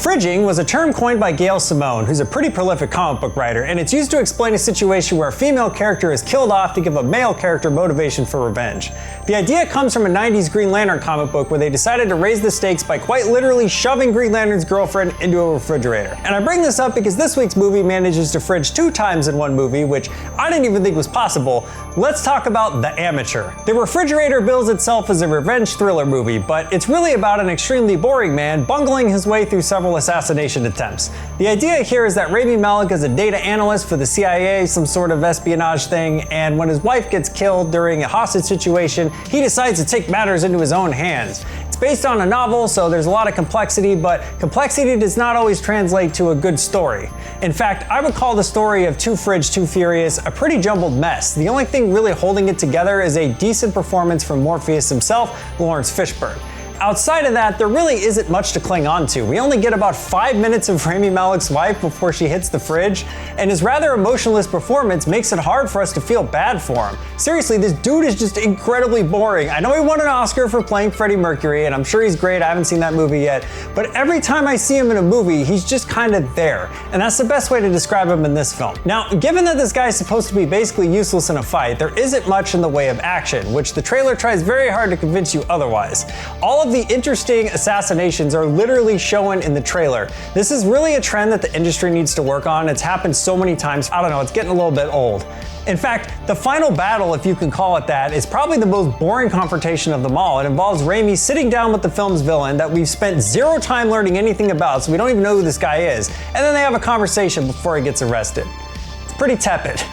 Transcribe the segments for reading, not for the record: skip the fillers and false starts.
Fridging was a term coined by Gail Simone, who's a pretty prolific comic book writer, and it's used to explain a situation where a female character is killed off to give a male character motivation for revenge. The idea comes from a 90s Green Lantern comic book where they decided to raise the stakes by quite literally shoving Green Lantern's girlfriend into a refrigerator. And I bring this up because this week's movie manages to fridge 2 times in one movie, which I didn't even think was possible. Let's talk about The Amateur. The Refrigerator bills itself as a revenge thriller movie, but it's really about an extremely boring man bungling his way through several assassination attempts. The idea here is that Rami Malek is a data analyst for the CIA, some sort of espionage thing, and when his wife gets killed during a hostage situation, he decides to take matters into his own hands. It's based on a novel, so there's a lot of complexity, but complexity does not always translate to a good story. In fact, I would call the story of Too Fridge, Too Furious a pretty jumbled mess. The only thing really holding it together is a decent performance from Morpheus himself, Lawrence Fishburne. Outside of that, there really isn't much to cling on to. We only get about 5 minutes of Rami Malek's wife before she hits the fridge, and his rather emotionless performance makes it hard for us to feel bad for him. Seriously, this dude is just incredibly boring. I know he won an Oscar for playing Freddie Mercury, and I'm sure he's great. I haven't seen that movie yet, but every time I see him in a movie, he's just kind of there, and that's the best way to describe him in this film. Now, given that this guy is supposed to be basically useless in a fight, there isn't much in the way of action, which the trailer tries very hard to convince you otherwise. All of the interesting assassinations are literally shown in the trailer. This is really a trend that the industry needs to work on. It's happened so many times, I don't know, it's getting a little bit old. In fact, the final battle, if you can call it that, is probably the most boring confrontation of them all. It involves Rami sitting down with the film's villain that we've spent 0 time learning anything about, so we don't even know who this guy is, and then they have a conversation before he gets arrested. It's pretty tepid.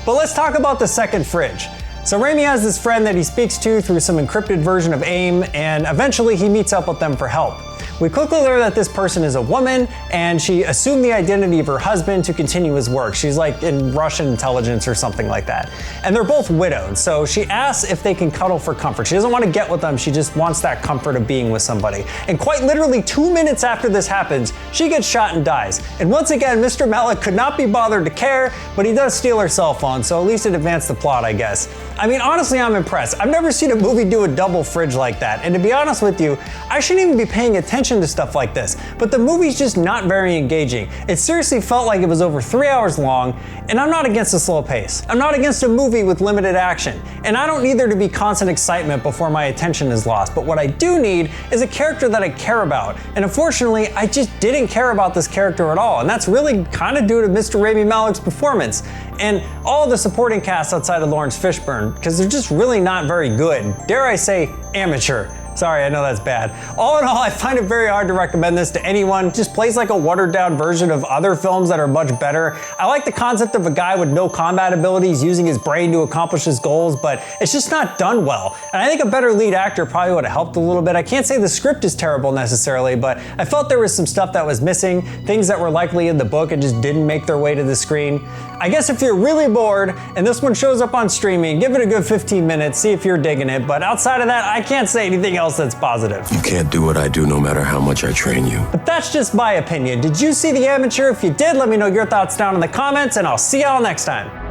But let's talk about the second fridge. So Rami has this friend that he speaks to through some encrypted version of AIM, and eventually he meets up with them for help. We quickly learn that this person is a woman, and she assumed the identity of her husband to continue his work. She's like in Russian intelligence or something like that. And they're both widowed, so she asks if they can cuddle for comfort. She doesn't want to get with them, she just wants that comfort of being with somebody. And quite literally 2 minutes after this happens, she gets shot and dies. And once again, Mr. Malek could not be bothered to care, but he does steal her cell phone, so at least it advanced the plot, I guess. I mean, honestly, I'm impressed. I've never seen a movie do a double fridge like that, and to be honest with you, I shouldn't even be paying attention to stuff like this, but the movie's just not very engaging. It seriously felt like it was over 3 hours long, and I'm not against a slow pace. I'm not against a movie with limited action, and I don't need there to be constant excitement before my attention is lost, but what I do need is a character that I care about, and unfortunately, I just didn't care about this character at all, and that's really kind of due to Mr. Rami Malek's performance, and all the supporting cast outside of Lawrence Fishburne, because they're just really not very good. Dare I say, amateur. Sorry, I know that's bad. All in all, I find it very hard to recommend this to anyone. It just plays like a watered down version of other films that are much better. I like the concept of a guy with no combat abilities using his brain to accomplish his goals, but it's just not done well. And I think a better lead actor probably would have helped a little bit. I can't say the script is terrible necessarily, but I felt there was some stuff that was missing, things that were likely in the book and just didn't make their way to the screen. I guess if you're really bored and this one shows up on streaming, give it a good 15 minutes, see if you're digging it. But outside of that, I can't say anything else that's positive. You can't do what I do no matter how much I train you. But that's just my opinion. Did you see The Amateur? If you did, let me know your thoughts down in the comments, and I'll see y'all next time.